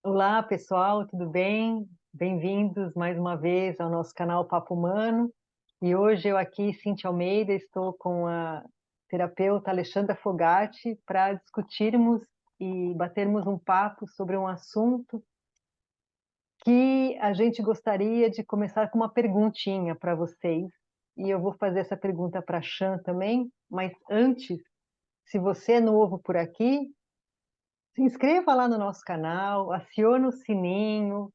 Olá, pessoal, tudo bem? Bem-vindos mais uma vez ao nosso canal Papo Humano. E hoje eu aqui, Cintia Almeida, estou com a terapeuta Alexandra Fogatti para discutirmos e batermos um papo sobre um assunto que a gente gostaria de começar com uma perguntinha para vocês. E eu vou fazer essa pergunta para a Chan também, mas antes, se você é novo por aqui, se inscreva lá no nosso canal, acione o sininho.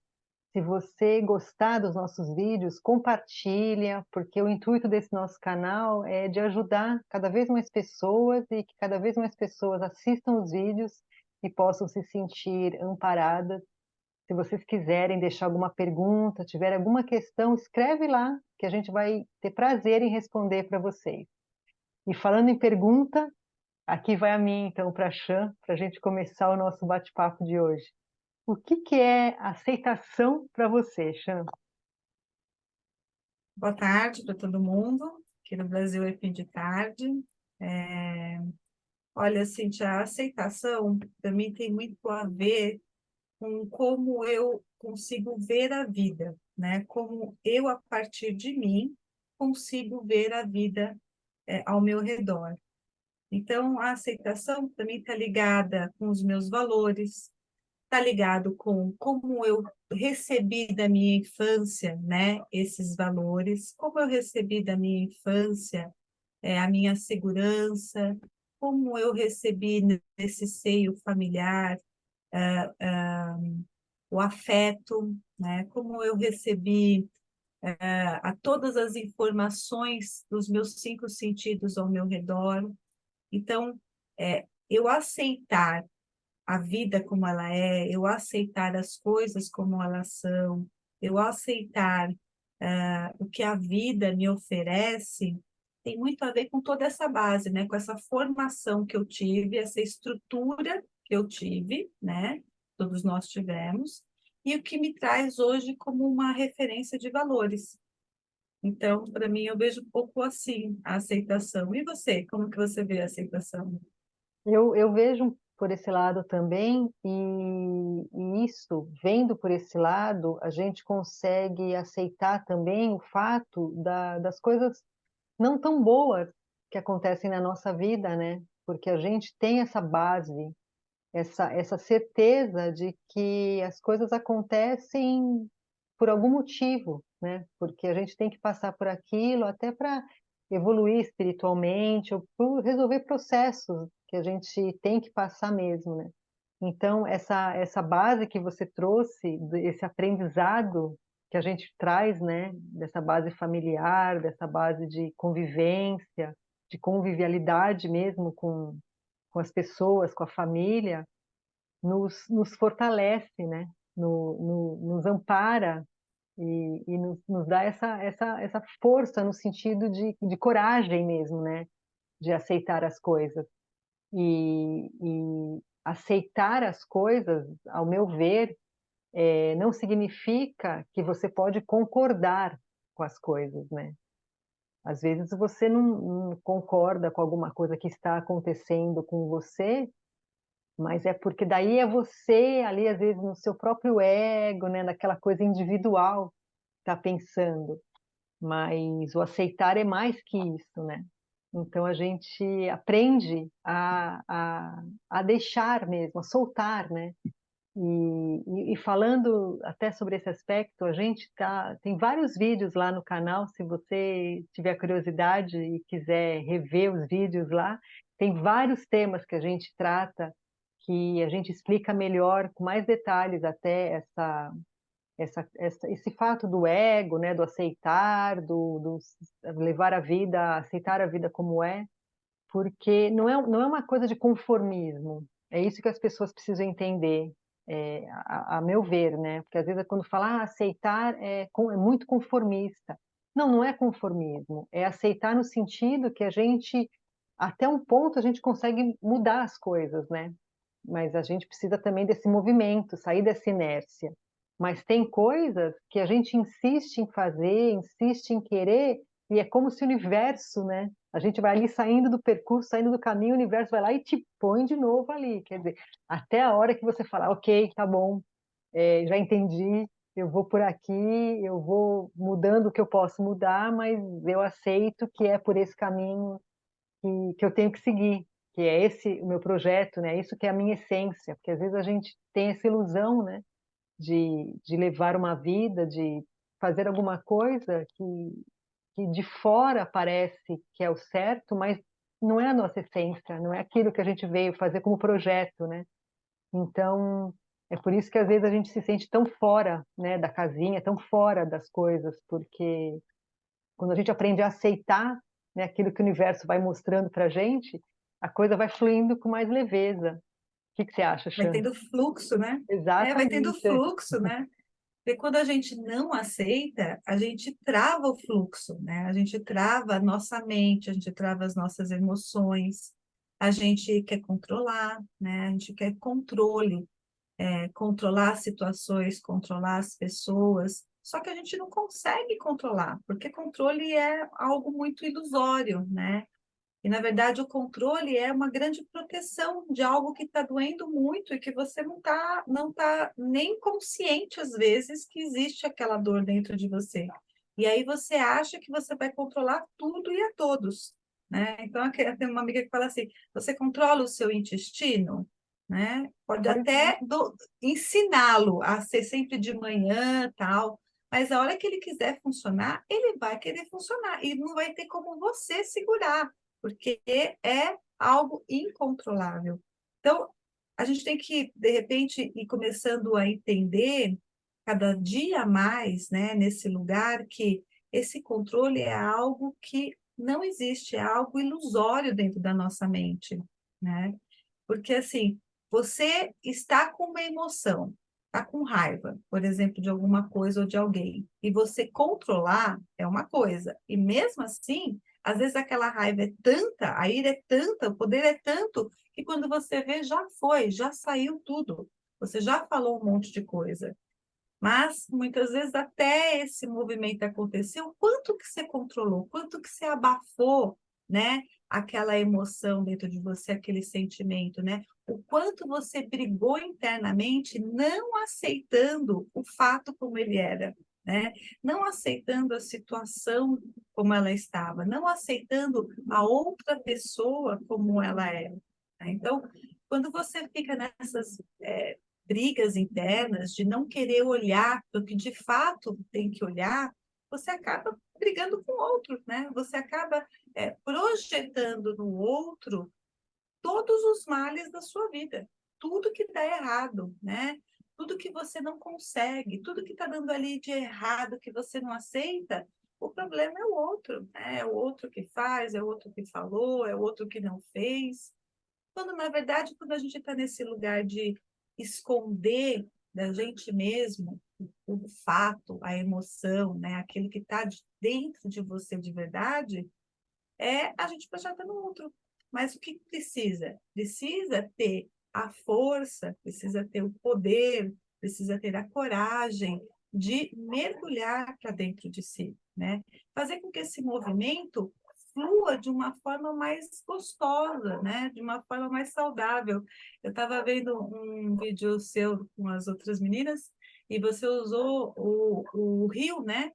Se você gostar dos nossos vídeos, compartilha, porque o intuito desse nosso canal é de ajudar cada vez mais pessoas e que cada vez mais pessoas assistam os vídeos e possam se sentir amparadas. Se vocês quiserem deixar alguma pergunta, tiver alguma questão, escreve lá, que a gente vai ter prazer em responder para vocês. E falando em pergunta, aqui vai a minha, então, para a Chan, para a gente começar o nosso bate-papo de hoje. O que que é aceitação para você, Chan? Boa tarde para todo mundo. Aqui no Brasil é fim de tarde. É, Olha, Cintia, a aceitação também tem muito a ver com como eu consigo ver a vida, né? Como eu, a partir de mim, consigo ver a vida, ao meu redor. Então, a aceitação também está ligada com os meus valores, está ligado com como eu recebi da minha infância, né, esses valores, como eu recebi da minha infância, a minha segurança, como eu recebi nesse seio familiar, o afeto, né, como eu recebi a todas as informações dos meus cinco sentidos ao meu redor. Então, eu aceitar a vida como ela é, eu aceitar as coisas como elas são, eu aceitar o que a vida me oferece, tem muito a ver com toda essa base, né? Com essa formação que eu tive, essa estrutura que eu tive, né? Todos nós tivemos, e o que me traz hoje como uma referência de valores. Então, para mim, eu vejo um pouco assim a aceitação. E você, como que você vê a aceitação? Eu vejo por esse lado também, e isso, vendo por esse lado, a gente consegue aceitar também o fato das coisas não tão boas que acontecem na nossa vida, né? Porque a gente tem essa base, essa certeza de que as coisas acontecem por algum motivo, né? Porque a gente tem que passar por aquilo até para evoluir espiritualmente ou por resolver processos que a gente tem que passar mesmo, né? Então, essa base que você trouxe, esse aprendizado que a gente traz, né? Dessa base familiar, dessa base de convivência, de convivialidade mesmo com as pessoas, com a família, nos fortalece, né? Nos ampara e nos dá essa força no sentido de coragem mesmo, né? De aceitar as coisas. E aceitar as coisas, ao meu ver, não significa que você pode concordar com as coisas, né? Às vezes você não concorda com alguma coisa que está acontecendo com você, mas é porque daí é você ali, às vezes, no seu próprio ego, né? Naquela coisa individual que está pensando. Mas o aceitar é mais que isso, né? Então a gente aprende a deixar mesmo, a soltar, né? E falando até sobre esse aspecto, a gente tem vários vídeos lá no canal, se você tiver curiosidade e quiser rever os vídeos lá, tem vários temas que a gente trata, que a gente explica melhor, com mais detalhes até esse fato do ego, né, do aceitar, do levar a vida, aceitar a vida como é, porque não é uma coisa de conformismo. É isso que as pessoas precisam entender, a meu ver, né? Porque às vezes quando fala aceitar é muito conformista. Não é conformismo. É aceitar no sentido que a gente, até um ponto, a gente consegue mudar as coisas, né? Mas a gente precisa também desse movimento, sair dessa inércia. Mas tem coisas que a gente insiste em fazer, insiste em querer, e é como se o universo, né? A gente vai ali saindo do percurso, saindo do caminho, o universo vai lá e te põe de novo ali. Quer dizer, até a hora que você falar, ok, tá bom, já entendi, eu vou por aqui, eu vou mudando o que eu posso mudar, mas eu aceito que é por esse caminho que eu tenho que seguir, que é esse o meu projeto, né? Isso que é a minha essência, porque às vezes a gente tem essa ilusão, né? De levar uma vida, de fazer alguma coisa que de fora parece que é o certo, mas não é a nossa essência, não é aquilo que a gente veio fazer como projeto, né? Então, é por isso que às vezes a gente se sente tão fora, né, da casinha, tão fora das coisas, porque quando a gente aprende a aceitar, né, aquilo que o universo vai mostrando para a gente, a coisa vai fluindo com mais leveza. O que você acha, Vai Chan? tendo fluxo, né? Vai tendo Exatamente. fluxo, né? Porque quando a gente não aceita, a gente trava o fluxo, né? A gente trava a nossa mente, a gente trava as nossas emoções, a gente quer controlar, né? A gente quer controle, controlar as situações, controlar as pessoas. Só que a gente não consegue controlar, porque controle é algo muito ilusório, né? E, na verdade, o controle é uma grande proteção de algo que está doendo muito e que você não tá nem consciente, às vezes, que existe aquela dor dentro de você. E aí você acha que você vai controlar tudo e a todos, né? Então, tem uma amiga que fala assim, você controla o seu intestino, né? Pode Pois é. até ensiná-lo a ser sempre de manhã, tal, mas a hora que ele quiser funcionar, ele vai querer funcionar e não vai ter como você segurar porque é algo incontrolável. Então, a gente tem que, de repente, ir começando a entender cada dia mais, né, nesse lugar, que esse controle é algo que não existe, é algo ilusório dentro da nossa mente, né? Porque, assim, você está com uma emoção, está com raiva, por exemplo, de alguma coisa ou de alguém, e você controlar é uma coisa, e mesmo assim, às vezes aquela raiva é tanta, a ira é tanta, o poder é tanto, que quando você vê, já foi, já saiu tudo. Você já falou um monte de coisa. Mas, muitas vezes, até esse movimento acontecer, o quanto que você controlou, quanto que você abafou, né? Aquela emoção dentro de você, aquele sentimento, né? O quanto você brigou internamente, não aceitando o fato como ele era, né? Não aceitando a situação como ela estava, não aceitando a outra pessoa como ela era, né? Então, quando você fica nessas brigas internas, de não querer olhar para o que de fato tem que olhar, você acaba brigando com o outro, né? Você acaba projetando no outro todos os males da sua vida, tudo que está errado, né? Tudo que você não consegue, tudo que está dando ali de errado, que você não aceita, o problema é o outro, né? É o outro que faz, é o outro que falou, é o outro que não fez. Quando, na verdade, quando a gente está nesse lugar de esconder da gente mesmo o fato, a emoção, né? Aquilo que está dentro de você de verdade, a gente projeta no outro. Mas o que precisa? Precisa ter a força, precisa ter o poder, precisa ter a coragem de mergulhar para dentro de si, né? Fazer com que esse movimento flua de uma forma mais gostosa, né? De uma forma mais saudável. Eu estava vendo um vídeo seu com as outras meninas e você usou o rio, né?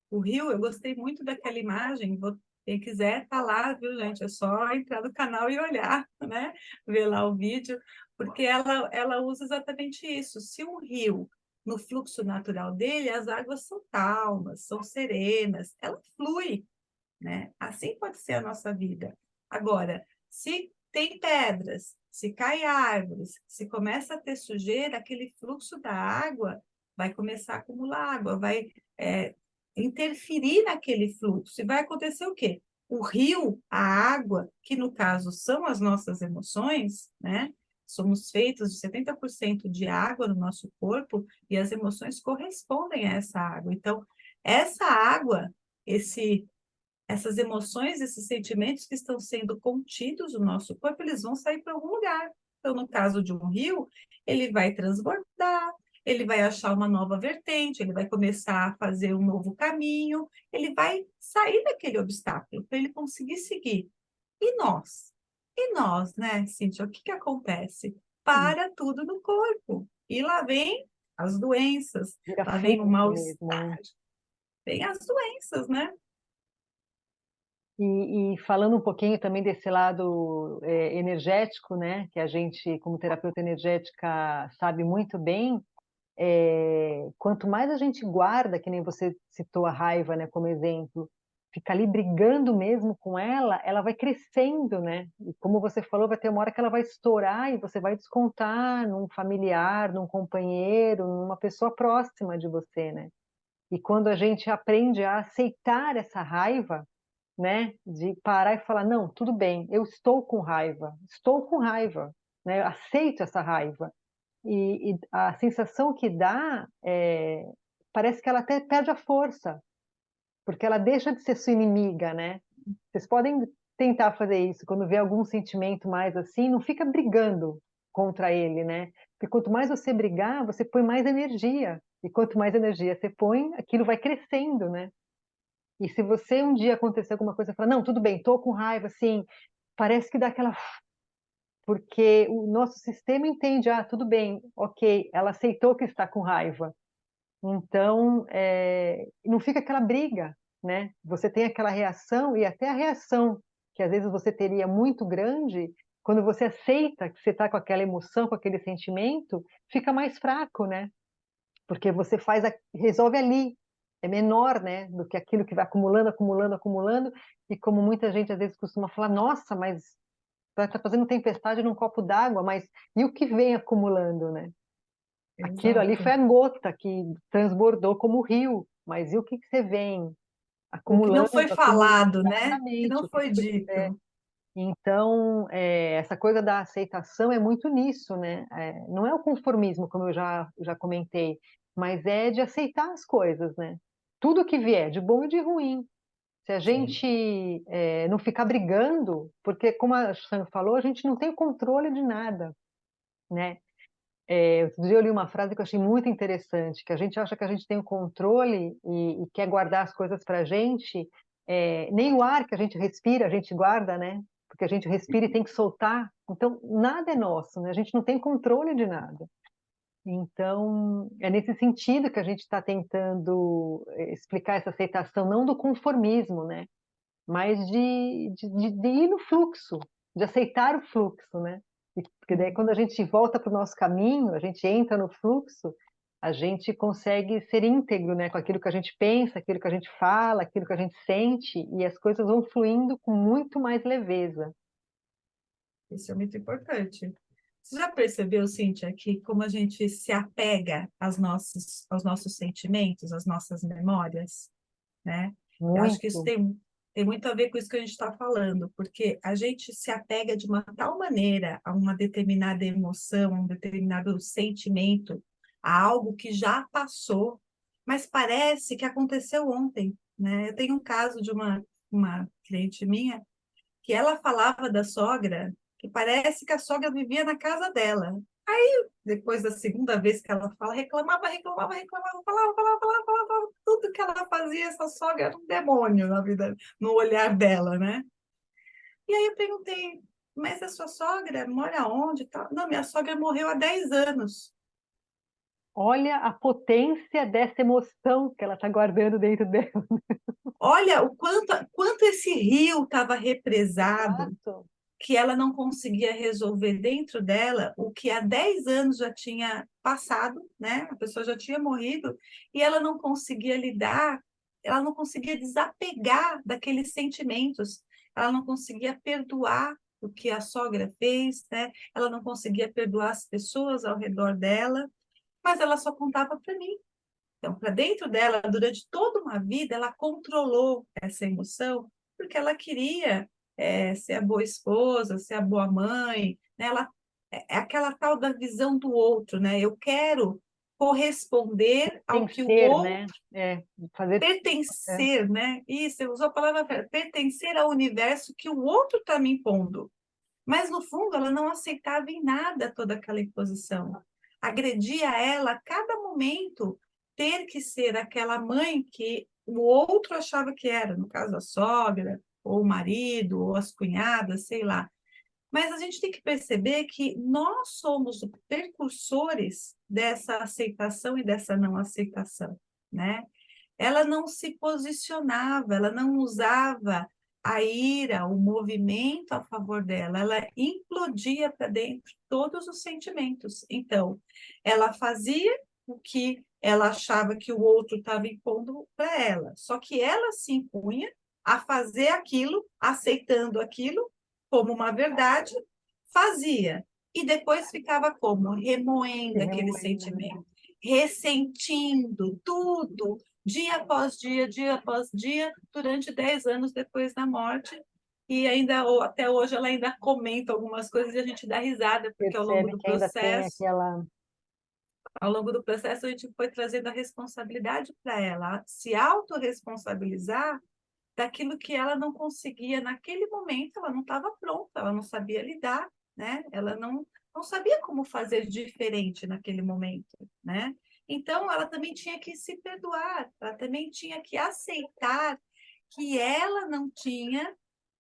O rio, eu gostei muito daquela imagem. Quem quiser, tá lá, viu, gente? É só entrar no canal e olhar, né? Ver lá o vídeo, porque ela usa exatamente isso. Se um rio, no fluxo natural dele, as águas são calmas, são serenas, ela flui, né? Assim pode ser a nossa vida. Agora, se tem pedras, se cai árvores, se começa a ter sujeira, aquele fluxo da água vai começar a acumular água, vai é, interferir naquele fluxo. E vai acontecer o quê? O rio, a água, que no caso são as nossas emoções, né? Somos feitos de 70% de água no nosso corpo e as emoções correspondem a essa água. Então, essa água, esse essas emoções, esses sentimentos que estão sendo contidos no nosso corpo, eles vão sair para algum lugar. Então, no caso de um rio, ele vai transbordar, ele vai achar uma nova vertente, ele vai começar a fazer um novo caminho, ele vai sair daquele obstáculo para ele conseguir seguir. E nós? E nós, né, Cíntia? O que que acontece? Para tudo no corpo. E lá vem as doenças, Vira lá vem o feio mesmo, mal-estar, né? vem as doenças, né? E falando um pouquinho também desse lado energético, né, que a gente, como terapeuta energética, sabe muito bem, quanto mais a gente guarda, que nem você citou a raiva, né, como exemplo, fica ali brigando mesmo com ela vai crescendo, né? E como você falou, vai ter uma hora que ela vai estourar e você vai descontar num familiar, num companheiro, numa pessoa próxima de você, né? E quando a gente aprende a aceitar essa raiva, né, de parar e falar, não, tudo bem, eu estou com raiva, né? Eu aceito essa raiva. E a sensação que dá parece que ela até perde a força, porque ela deixa de ser sua inimiga, né? Vocês podem tentar fazer isso quando vê algum sentimento mais assim, não fica brigando contra ele, né? Porque quanto mais você brigar, você põe mais energia. E quanto mais energia você põe, aquilo vai crescendo, né? E se você um dia acontecer alguma coisa, falar, não, tudo bem, tô com raiva, assim, parece que dá aquela. Porque o nosso sistema entende, ah, tudo bem, ok, ela aceitou que está com raiva. Então, não fica aquela briga, né? Você tem aquela reação, e até a reação que às vezes você teria muito grande, quando você aceita que você está com aquela emoção, com aquele sentimento, fica mais fraco, né? Porque você resolve ali, é menor, né, do que aquilo que vai acumulando, acumulando, acumulando, e como muita gente às vezes costuma falar, nossa, mas está fazendo tempestade num copo d'água, mas e o que vem acumulando, né? Aquilo ali foi Exato. a gota que transbordou como rio, mas e o que você vem O que não acumulando, foi acumulando, falado, né? Que exatamente, não o que foi foi. dito. Então, essa coisa da aceitação é muito nisso, né? Não é o conformismo, como eu já comentei, mas é de aceitar as coisas, né? Tudo que vier, de bom e de ruim. Se a Sim. gente não ficar brigando, porque, como a Sam falou, a gente não tem controle de nada, né? Outro dia eu li uma frase que eu achei muito interessante, que a gente acha que a gente tem o controle e quer guardar as coisas para a gente, nem o ar que a gente respira a gente guarda, né? Porque a gente respira e tem que soltar. Então, nada é nosso, né? A gente não tem controle de nada. Então, é nesse sentido que a gente está tentando explicar essa aceitação, não do conformismo, né? Mas de ir no fluxo, de aceitar o fluxo, né? Porque daí quando a gente volta para o nosso caminho, a gente entra no fluxo, a gente consegue ser íntegro, né? Com aquilo que a gente pensa, aquilo que a gente fala, aquilo que a gente sente, e as coisas vão fluindo com muito mais leveza. Isso é muito importante. Você já percebeu, Cíntia, que como a gente se apega aos nossos sentimentos, às nossas memórias, né? Eu acho que isso Muito. tem muito a ver com isso que a gente está falando, porque a gente se apega de uma tal maneira a uma determinada emoção, a um determinado sentimento, a algo que já passou, mas parece que aconteceu ontem, né? Eu tenho um caso de uma cliente minha que ela falava da sogra, que parece que a sogra vivia na casa dela. Aí, depois da segunda vez que ela fala, reclamava, reclamava, reclamava, falava, tudo que ela fazia, essa sogra era um demônio na vida, no olhar dela, né? E aí eu perguntei, mas a sua sogra mora onde? Não, minha sogra morreu há 10 anos. Olha a potência dessa emoção que ela está guardando dentro dela. Olha o quanto esse rio estava represado, Exato. que ela não conseguia resolver dentro dela o que há 10 anos já tinha passado, né? A pessoa já tinha morrido e ela não conseguia lidar, ela não conseguia desapegar daqueles sentimentos, ela não conseguia perdoar o que a sogra fez, né? Ela não conseguia perdoar as pessoas ao redor dela, mas ela só contava para mim. Então, para dentro dela, durante toda uma vida, ela controlou essa emoção porque ela queria ser a boa esposa, ser a boa mãe, né? Ela, é aquela tal da visão do outro, né? Eu quero corresponder ao que o Vencer, outro né? Fazer. É. pertencer, né? Isso, eu usou a palavra pertencer ao universo que o outro está me impondo. Mas, no fundo, ela não aceitava em nada toda aquela imposição. Agredia ela a cada momento ter que ser aquela mãe que o outro achava que era, no caso a sogra, ou o marido, ou as cunhadas, sei lá. Mas a gente tem que perceber que nós somos os precursores dessa aceitação e dessa não aceitação, né? Ela não se posicionava, ela não usava a ira, o movimento a favor dela, ela implodia para dentro todos os sentimentos. Então, ela fazia o que ela achava que o outro estava impondo para ela, só que ela se impunha a fazer aquilo, aceitando aquilo como uma verdade, fazia. E depois ficava como? Se Remoendo aquele remoendo, né? sentimento, ressentindo tudo, dia após dia, durante 10 anos depois da morte. E ainda, ou até hoje, ela ainda comenta algumas coisas e a gente dá risada, porque Percebe que ainda tem aquela... ao longo do processo, a gente foi trazendo a responsabilidade para ela, se autorresponsabilizar daquilo que ela não conseguia naquele momento, ela não estava pronta, ela não sabia lidar, né? Ela não sabia como fazer diferente naquele momento, né? Então, ela também tinha que se perdoar, ela também tinha que aceitar que ela não tinha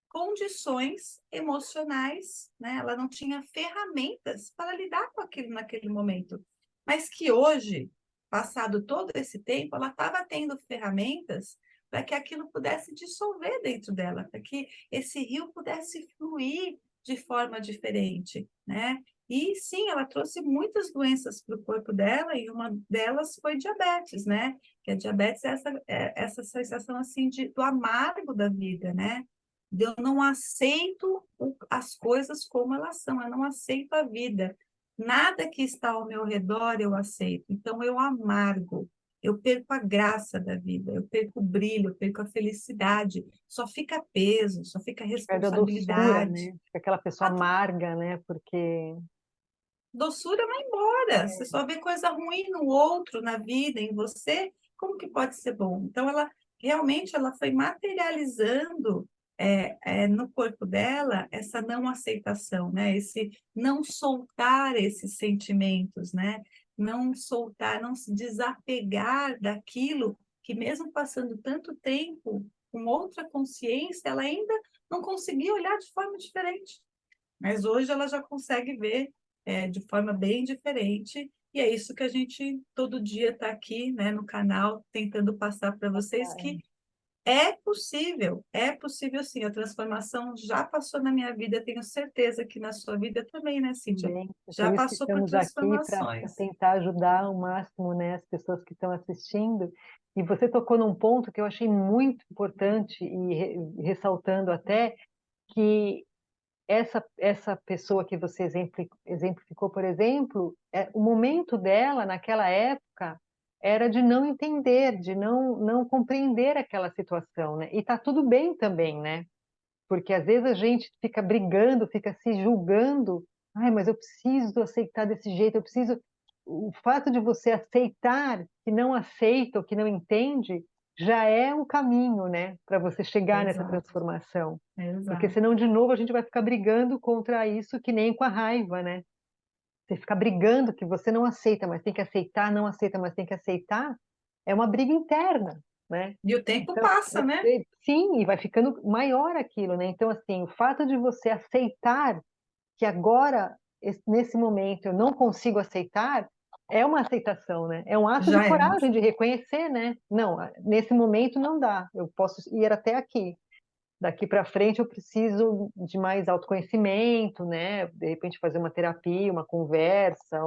condições emocionais, né? Ela não tinha ferramentas para lidar com aquilo naquele momento. Mas que hoje, passado todo esse tempo, ela estava tendo ferramentas para que aquilo pudesse dissolver dentro dela, para que esse rio pudesse fluir de forma diferente, né? E sim, ela trouxe muitas doenças para o corpo dela e uma delas foi diabetes, né? Que a diabetes é essa sensação assim do amargo da vida, né? Eu não aceito as coisas como elas são, eu não aceito a vida. Nada que está ao meu redor eu aceito. Então eu amargo, eu perco a graça da vida, eu perco o brilho, eu perco a felicidade. Só fica peso, só fica Perde a doçura, responsabilidade. né? Fica aquela pessoa A amarga, né? Porque doçura vai embora. Você só vê coisa ruim no outro, na vida, em você. Como que pode ser bom? Então, ela realmente ela foi materializando no corpo dela essa não aceitação, né? Esse não soltar esses sentimentos, né? Não soltar, não se desapegar daquilo que mesmo passando tanto tempo com outra consciência, ela ainda não conseguia olhar de forma diferente. Mas hoje ela já consegue ver de forma bem diferente. E é isso que a gente todo dia está aqui, né, no canal, tentando passar para vocês que é possível sim. A transformação já passou na minha vida, tenho certeza que na sua vida também, né, Cíntia? também, é por Já isso que passou por estamos aqui para transformações. tentar ajudar ao máximo, né, as pessoas que estão assistindo. E você tocou num ponto que eu achei muito importante e ressaltando até que essa pessoa que você exemplificou, por exemplo, o momento dela naquela época era de não entender, de não compreender aquela situação, né? E tá tudo bem também, né? Porque às vezes a gente fica brigando, fica se julgando. Ai, mas eu preciso aceitar desse jeito, eu preciso. O fato de você aceitar que não aceita ou que não entende já é um caminho, né, para você chegar nessa Exato, transformação. Porque exato. senão, de novo, a gente vai ficar brigando contra isso que nem com a raiva, né? Você ficar brigando que você não aceita, mas tem que aceitar, não aceita, mas tem que aceitar, é uma briga interna, né? E o tempo Então, passa, né? sim, e vai ficando maior aquilo, né? Então, assim, o fato de você aceitar que agora, nesse momento, eu não consigo aceitar, é uma aceitação, né? É um ato de Já é, coragem, de reconhecer, né? Não, nesse momento não dá, eu posso ir até aqui. Daqui para frente eu preciso de mais autoconhecimento, né? De repente fazer uma terapia, uma conversa,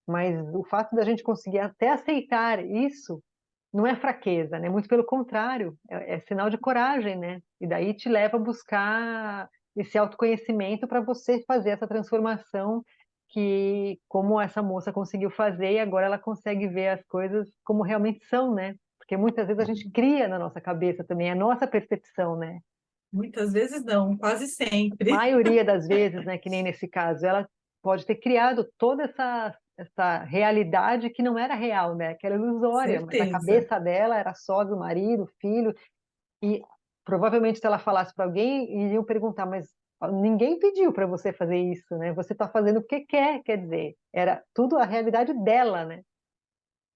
mas o fato da gente conseguir até aceitar isso não é fraqueza, né? Muito pelo contrário, é sinal de coragem, né? E daí te leva a buscar esse autoconhecimento para você fazer essa transformação que, como essa moça conseguiu fazer, e agora ela consegue ver as coisas como realmente são, né? Porque muitas vezes a gente cria na nossa cabeça também, é a nossa percepção, né? muitas vezes não, quase sempre. Maioria das vezes, né, que nem nesse caso, ela pode ter criado toda essa realidade que não era real, né, que era ilusória, mas a Certeza. cabeça dela era só do marido, filho, e provavelmente se ela falasse para alguém, iriam perguntar, mas ninguém pediu para você fazer isso, né, você está fazendo porque quer, quer dizer, era tudo a realidade dela, né,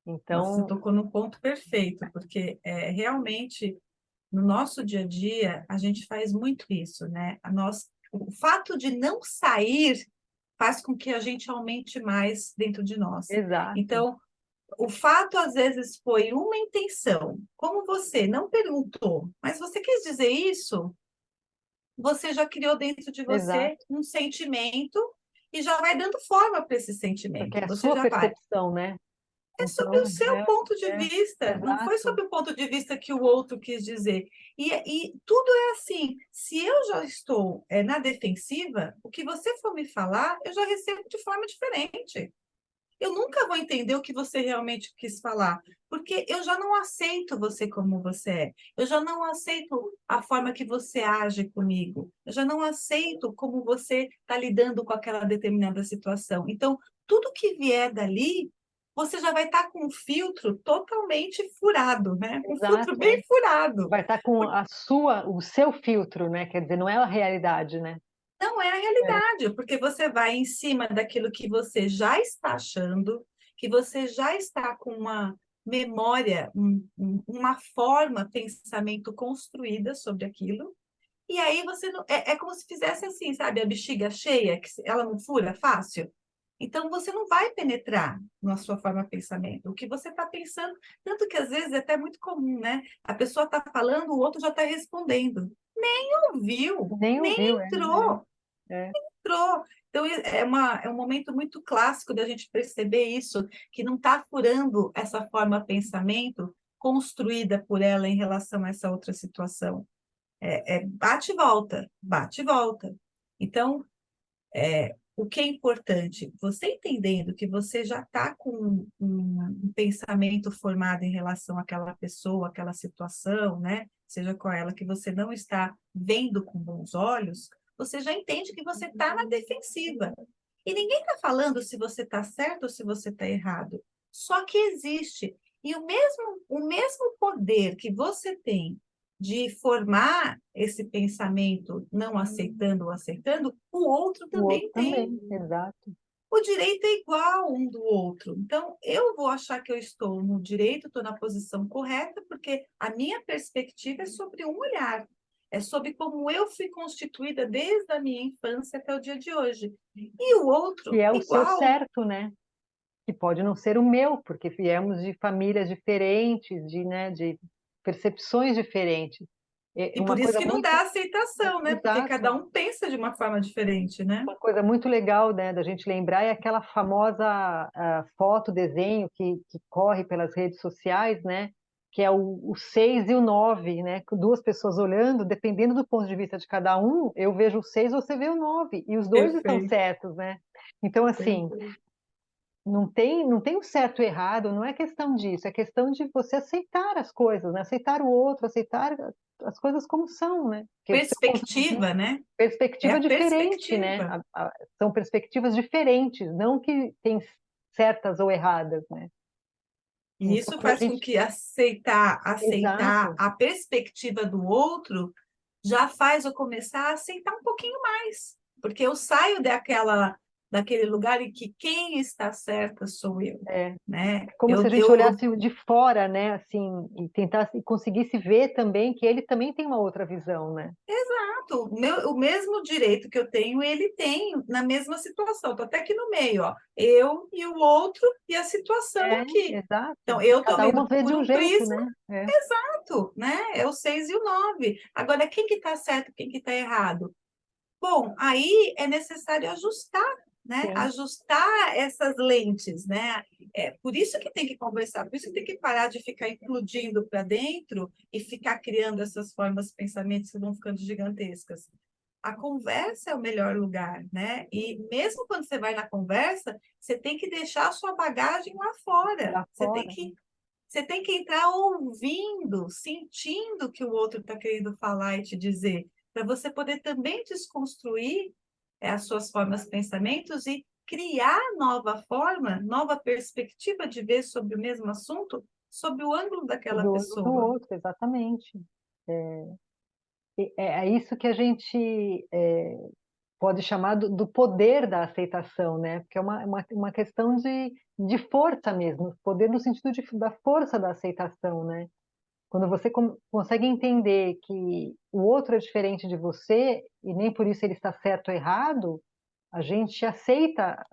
Nossa, você então, tocou no ponto perfeito, porque realmente no nosso dia a dia a gente faz muito isso, né? Nós O fato de não sair faz com que a gente aumente mais dentro de nós. Exato, Então, o fato, às vezes, foi uma intenção. Como você não perguntou, mas você quis dizer isso, você já criou dentro de você exato. um sentimento e já vai dando forma para esse Porque é sentimento. a Você sua já vai. percepção, né? É sobre o Então, seu ponto de é, vista, não foi exato, sobre o ponto de vista que o outro quis dizer. E tudo é assim. Se eu já estou na defensiva, o que você for me falar, eu já recebo de forma diferente. Eu nunca vou entender o que você realmente quis falar, porque eu já não aceito você como você é. Eu já não aceito a forma que você age comigo. Eu já não aceito como você está lidando com aquela determinada situação. Então, tudo que vier dali, você já vai estar com um filtro totalmente furado, né? Um filtro exato. bem furado. Vai estar com o seu filtro, né? Quer dizer, não é a realidade, né? Não é a É, realidade, porque você vai em cima daquilo que você já está achando, que você já está com uma memória, uma forma, pensamento construída sobre aquilo, e aí você não, é como se fizesse assim, sabe, a bexiga cheia, que ela não fura fácil. Então você não vai penetrar na sua forma de pensamento. O que você está pensando, tanto que às vezes é até muito comum, né? A pessoa está falando, o outro já está respondendo. Nem ouviu, nem nem ouviu, entrou é. entrou. Então, é um momento muito clássico da gente perceber isso, que não está furando essa forma de pensamento construída por ela em relação a essa outra situação. Bate e volta, bate e volta. Então, o que é importante? Você entendendo que você já está com um pensamento formado em relação àquela pessoa, àquela situação, né? Seja com ela que você não está vendo com bons olhos, você já entende que você está na defensiva. E ninguém está falando se você está certo ou se você está errado. Só que existe. E o mesmo poder que você tem de formar esse pensamento não aceitando ou aceitando, o outro O outro também tem. também, exato. O direito é igual um do outro. Então, eu vou achar que eu estou no direito, estou na posição correta, porque a minha perspectiva é sobre um olhar. É sobre como eu fui constituída desde a minha infância até o dia de hoje. E o Que outro, é o seu igual. certo, né? Que pode não ser o meu, porque viemos de famílias diferentes, de percepções diferentes. É E por uma isso coisa que não muito dá aceitação, né? Porque cada exato. um pensa de uma forma diferente, né? Uma coisa muito legal, né, da gente lembrar é aquela famosa foto, desenho que corre pelas redes sociais, né, que é o 6 e o 9, né, com duas pessoas olhando, dependendo do ponto de vista de cada um, eu vejo o 6, você vê o 9 e os dois estão Perfeito, certos, né? Então, assim, perfeito. não tem o certo e o errado, não é questão disso, é questão de você aceitar as coisas, né? Aceitar o outro, aceitar as coisas como são, né? Porque o seu ponto de vista, Perspectiva, né? É perspectiva a diferente, né? perspectiva. São perspectivas diferentes, não que tem certas ou erradas, né? E Então, isso para a faz com gente, que aceitar exato, a perspectiva do outro já faz eu começar a aceitar um pouquinho mais, porque eu saio daquele lugar em que quem está certa sou eu, é né? como se a Eu, gente eu, olhasse de fora, né? Assim, e tentasse e conseguisse ver também que ele também tem uma outra visão, né? Exato. O mesmo direito que eu tenho, ele tem na mesma situação. Estou até aqui no meio, ó. Eu e o outro e a situação É, aqui. Então, exato. eu estou Cada uma vendo vê de por um um jeito, prisma, né? É, exato, né? É o 6 e o 9. Agora, quem que está certo, quem que está errado? Bom, aí é necessário ajustar, né? sim. Ajustar essas lentes, né? É por isso que tem que conversar, por isso que tem que parar de ficar implodindo para dentro e ficar criando essas formas de pensamentos que vão ficando gigantescas. A conversa é o melhor lugar, né? E mesmo quando você vai na conversa, você tem que deixar a sua bagagem lá fora. Lá Você tem fora, que, você tem que entrar ouvindo, sentindo o que o outro está querendo falar e te dizer, para você poder também desconstruir as suas formas de pensamentos e criar nova forma, nova perspectiva de ver sobre o mesmo assunto, sob o ângulo daquela do olho do pessoa. outro, exatamente. É isso que a gente pode chamar do poder da aceitação, né? Porque é uma questão de força mesmo, poder no sentido da força da aceitação, né? Quando você consegue entender que o outro é diferente de você e nem por isso ele está certo ou errado, a gente aceita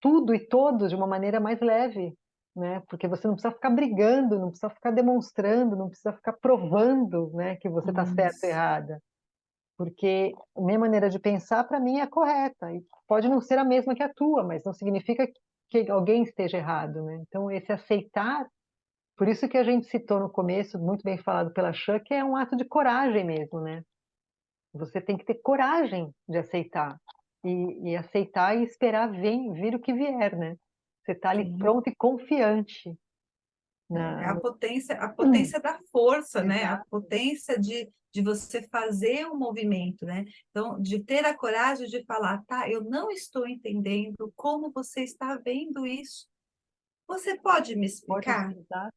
tudo e todos de uma maneira mais leve, né? Porque você não precisa ficar brigando, não precisa ficar demonstrando, não precisa ficar provando, né, que você está certo ou Isso. errada. Porque a minha maneira de pensar, para mim, é correta. E pode não ser a mesma que a tua, mas não significa que alguém esteja errado, né? Então, esse aceitar, por isso que a gente citou no começo, muito bem falado pela Chan, que é um ato de coragem mesmo, né? Você tem que ter coragem de aceitar. E aceitar e esperar vir o que vier, né? Você está ali Sim. pronto e confiante. É Na... a potência da força, né? A Exato. potência de você fazer o movimento, né? Então, de ter a coragem de falar, tá, eu não estou entendendo como você está vendo isso. Você pode me Pode, explicar, exato.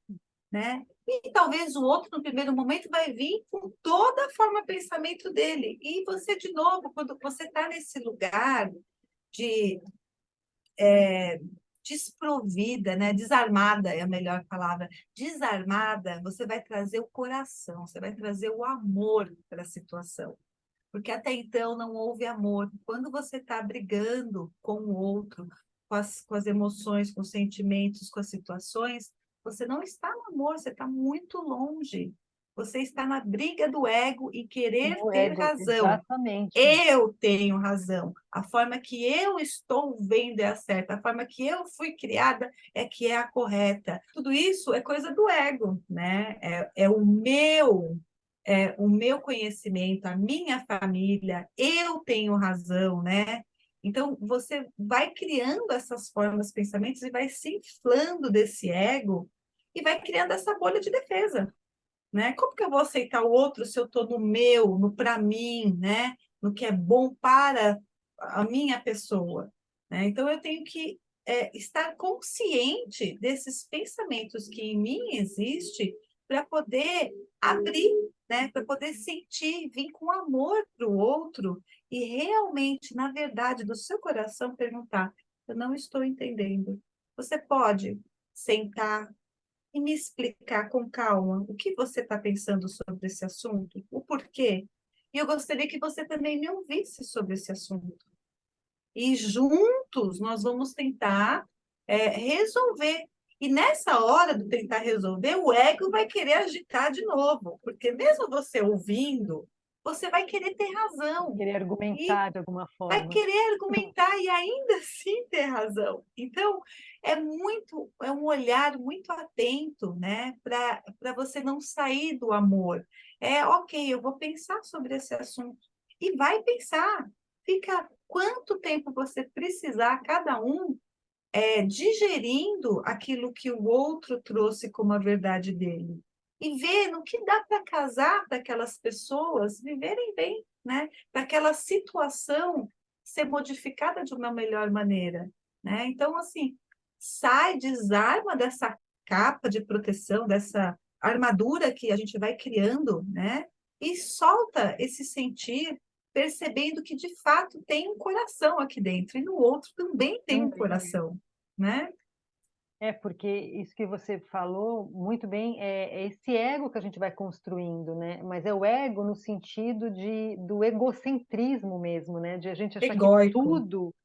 né? E talvez o outro, no primeiro momento, vai vir com toda a forma de pensamento dele. E você, de novo, quando você está nesse lugar de desprovida, né? Desarmada é a melhor palavra. Desarmada, você vai trazer o coração, você vai trazer o amor para a situação. Porque até então não houve amor. Quando você está brigando com o outro, com as emoções, com os sentimentos, com as situações, você não está no amor, você está muito longe. Você está na briga do ego e querer No ter ego, razão. exatamente. Eu tenho razão. A forma que eu estou vendo é a certa. A forma que eu fui criada é que é a correta. Tudo isso é coisa do ego, né? O meu conhecimento, a minha família, eu tenho razão, né? Então, você vai criando essas formas, pensamentos e vai se inflando desse ego e vai criando essa bolha de defesa, né? Como que eu vou aceitar o outro se eu estou no meu, no para mim, né? No que é bom para a minha pessoa, né? Então eu tenho que estar consciente desses pensamentos que em mim existem para poder abrir, né? Para poder sentir, vir com amor para o outro e realmente, na verdade, do seu coração perguntar: eu não estou entendendo. Você pode sentar e me explicar com calma o que você está pensando sobre esse assunto, o porquê. E eu gostaria que você também me ouvisse sobre esse assunto. E juntos nós vamos tentar resolver. E nessa hora de tentar resolver, o ego vai querer agitar de novo, porque mesmo você ouvindo, você vai querer ter razão. Querer E argumentar de alguma vai forma. querer argumentar e ainda assim ter razão. Então, é um olhar muito atento, né, para você não sair do amor. Ok, eu vou pensar sobre esse assunto. E vai pensar. Fica quanto tempo você precisar, cada um, digerindo aquilo que o outro trouxe como a verdade dele. E ver no que dá para casar para aquelas pessoas viverem bem, né? Para aquela situação ser modificada de uma melhor maneira, né? Então, assim, sai, desarma dessa capa de proteção, dessa armadura que a gente vai criando, né? E solta esse sentir, percebendo que de fato tem um coração aqui dentro, e no outro também tem um Também. coração, né? É, porque isso que você falou muito bem, é esse ego que a gente vai construindo, né? Mas é o ego no sentido do egocentrismo mesmo, né? De a gente achar que Egóico. tudo,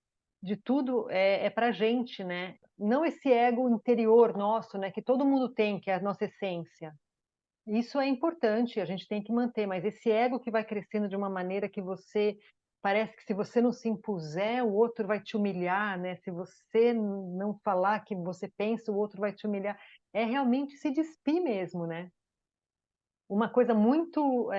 de tudo é pra gente, né? Não esse ego interior nosso, né? Que todo mundo tem, que é a nossa essência. Isso é importante, a gente tem que manter, mas esse ego que vai crescendo de uma maneira que você parece que se você não se impuser, o outro vai te humilhar, né? Se você não falar que você pensa, o outro vai te humilhar. É realmente se despir mesmo, né? Uma coisa muito,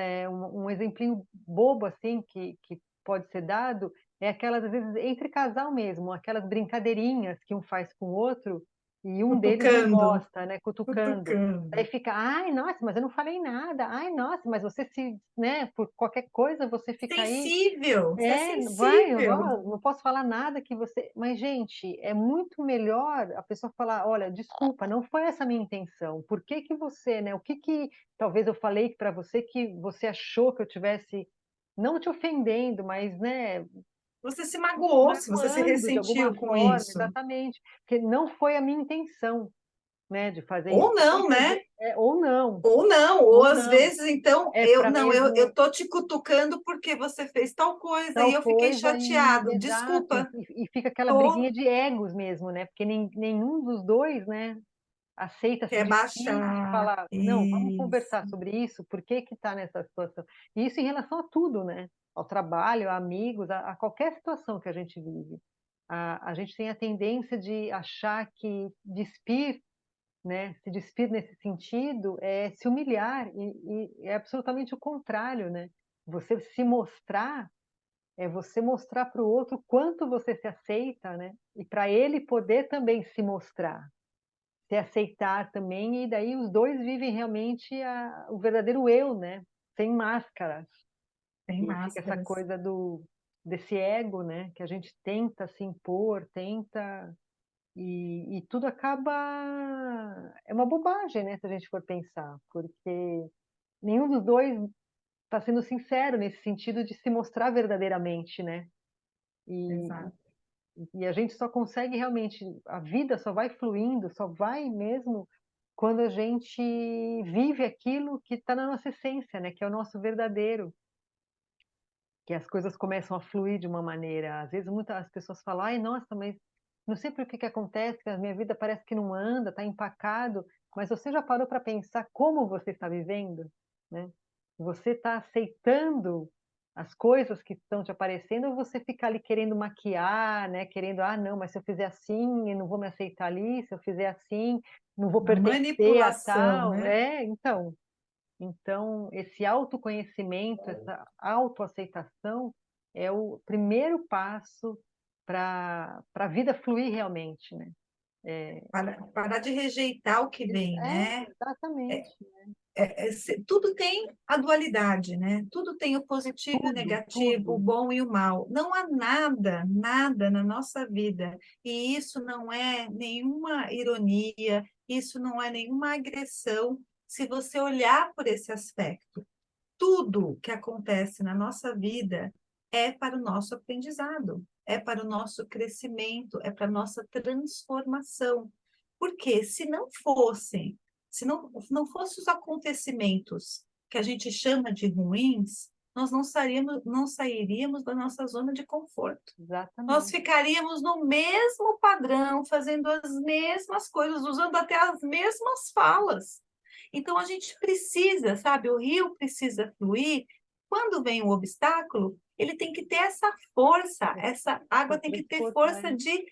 um exemplinho bobo assim que pode ser dado é aquelas, às vezes, entre casal mesmo, aquelas brincadeirinhas que um faz com o outro e um deles não Cutucando, gosta, né? Cutucando. cutucando. Daí fica, ai, nossa, mas eu não falei nada. Ai, nossa, mas você se, né, por qualquer coisa você fica aí. Sensível, você é Vai, eu sensível. não posso falar nada que você. Mas, gente, é muito melhor a pessoa falar: olha, desculpa, não foi essa a minha intenção. Por que que você, né? O que que talvez eu falei para você que você achou que eu tivesse, não te ofendendo, mas, né, Você se magoou se você se magoando de alguma ressentiu com forma, isso. exatamente. Porque não foi a minha intenção, né, de fazer isso. Ou Porque não, muitas vezes, né? Ou não, ou ou às não. vezes, então, É para eu mesmo tô te cutucando porque você fez tal coisa e tal eu fiquei coisa e chateado. exato, Desculpa, e fica aquela briguinha tô, de egos mesmo, né? Porque nenhum dos dois, né, aceita se quer despir e baixar. falar, não, vamos conversar Isso, sobre isso, por que que está nessa situação? E isso em relação a tudo, né? Ao trabalho, a amigos, a qualquer situação que a gente vive. A gente tem a tendência de achar que despir, né, se despir nesse sentido é se humilhar, e é absolutamente o contrário, né? Você se mostrar é você mostrar para o outro quanto você se aceita, né? E para ele poder também se mostrar, se aceitar também, e daí os dois vivem realmente o verdadeiro eu, né? Sem máscaras. tem E fica essa máscaras. coisa desse ego, né? Que a gente tenta se impor, tenta, e tudo acaba. É uma bobagem, né? Se a gente for pensar, porque nenhum dos dois está sendo sincero nesse sentido de se mostrar verdadeiramente, né? E, Exato. e a gente só consegue realmente, a vida só vai fluindo, só vai mesmo quando a gente vive aquilo que está na nossa essência, né? Que é o nosso verdadeiro, que as coisas começam a fluir de uma maneira. Às vezes muitas pessoas falam, ai, nossa, mas não sei por que que acontece, que a minha vida parece que não anda, está empacado, mas você já parou para pensar como você está vivendo, né? Você está aceitando as coisas que estão te aparecendo, ou você fica ali querendo maquiar, né? Querendo, ah, não, mas se eu fizer assim, eu não vou me aceitar ali, se eu fizer assim, não vou Uma pertencer a manipulação, tal, né? é, então, esse autoconhecimento, essa autoaceitação é o primeiro passo para a vida fluir realmente, né? É, Parar de rejeitar o que vem, né? exatamente. Tudo tem a dualidade, né? Tudo tem o positivo e o Tudo, negativo, o tudo. bom e o mal. Não há nada, nada na nossa vida. E isso não é nenhuma ironia, isso não é nenhuma agressão, se você olhar por esse aspecto. Tudo que acontece na nossa vida é para o nosso aprendizado, é para o nosso crescimento, é para a nossa transformação. Porque se não fossem os acontecimentos que a gente chama de ruins, nós não sairíamos da nossa zona de conforto. Nós Exatamente. ficaríamos no mesmo padrão, fazendo as mesmas coisas, usando até as mesmas falas. Então a gente precisa, sabe? O rio precisa fluir. Quando vem um obstáculo, ele tem que ter essa força, essa água Para tem que ter transportar. força de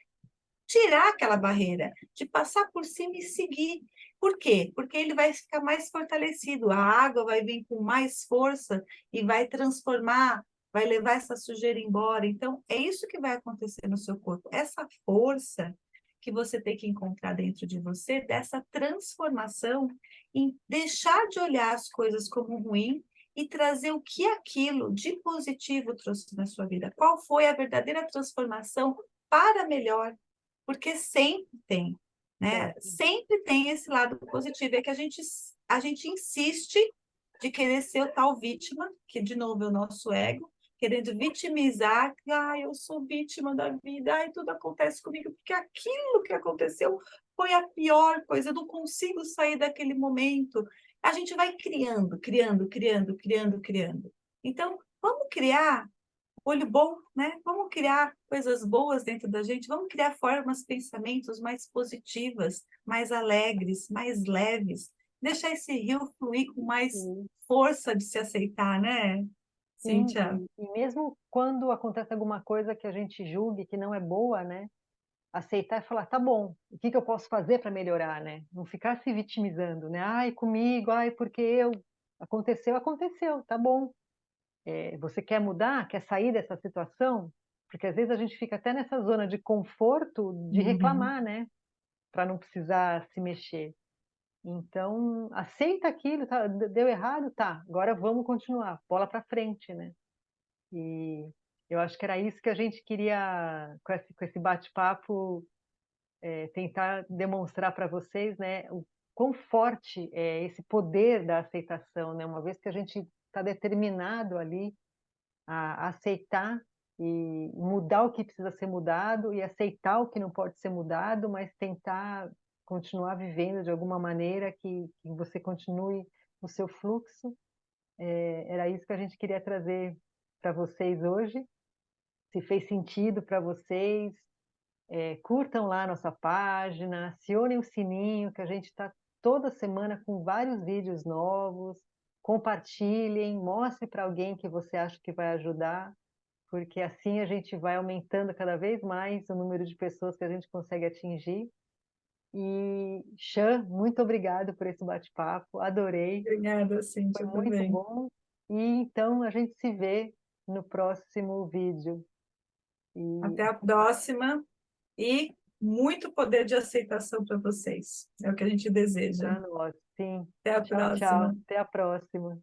tirar aquela barreira, de passar por cima e seguir. Por quê? Porque ele vai ficar mais fortalecido, a água vai vir com mais força e vai transformar, vai levar essa sujeira embora. Então, é isso que vai acontecer no seu corpo. Essa força que você tem que encontrar dentro de você, dessa transformação, em deixar de olhar as coisas como ruim e trazer o que aquilo de positivo trouxe na sua vida. Qual foi a verdadeira transformação para melhor? Porque sempre tem, né? Sempre. Sempre tem esse lado positivo. É que a gente insiste de querer ser o tal vítima, que de novo é o nosso ego, querendo vitimizar, que eu sou vítima da vida, tudo acontece comigo, porque aquilo que aconteceu foi a pior coisa, eu não consigo sair daquele momento. A gente vai criando, criando, criando, criando, criando. Então, vamos criar olho bom, né? Vamos criar coisas boas dentro da gente, vamos criar formas, pensamentos mais positivas, mais alegres, mais leves, deixar esse rio fluir com mais Sim, força de se aceitar, né, sim, Cíntia? e mesmo quando acontece alguma coisa que a gente julgue que não é boa, né? Aceitar e falar, tá bom, o que que eu posso fazer para melhorar, né? Não ficar se vitimizando, né? Ai, comigo, ai, porque eu. Aconteceu, aconteceu, tá bom. Você quer mudar? Quer sair dessa situação? Porque às vezes a gente fica até nessa zona de conforto de Uhum. reclamar, né? Para não precisar se mexer. Então, aceita aquilo, tá? Deu errado, tá? Agora vamos continuar, bola para frente, né? E eu acho que era isso que a gente queria, com esse bate-papo, tentar demonstrar para vocês, né? O quão forte é esse poder da aceitação, né? Uma vez que a gente está determinado ali a aceitar e mudar o que precisa ser mudado e aceitar o que não pode ser mudado, mas tentar continuar vivendo de alguma maneira, que você continue o seu fluxo. Era isso que a gente queria trazer para vocês hoje. Se fez sentido para vocês, curtam lá a nossa página, acionem o sininho, que a gente está toda semana com vários vídeos novos. Compartilhem, mostre para alguém que você acha que vai ajudar, porque assim a gente vai aumentando cada vez mais o número de pessoas que a gente consegue atingir. E, Chan, muito obrigado por esse bate-papo, adorei, Obrigada, foi Cíntia, muito também. bom. E então a gente se vê no próximo vídeo. E Até a próxima e muito poder de aceitação para vocês. É o que a gente deseja. para nós, sim. Até a Tchau, tchau. próxima. Até a próxima.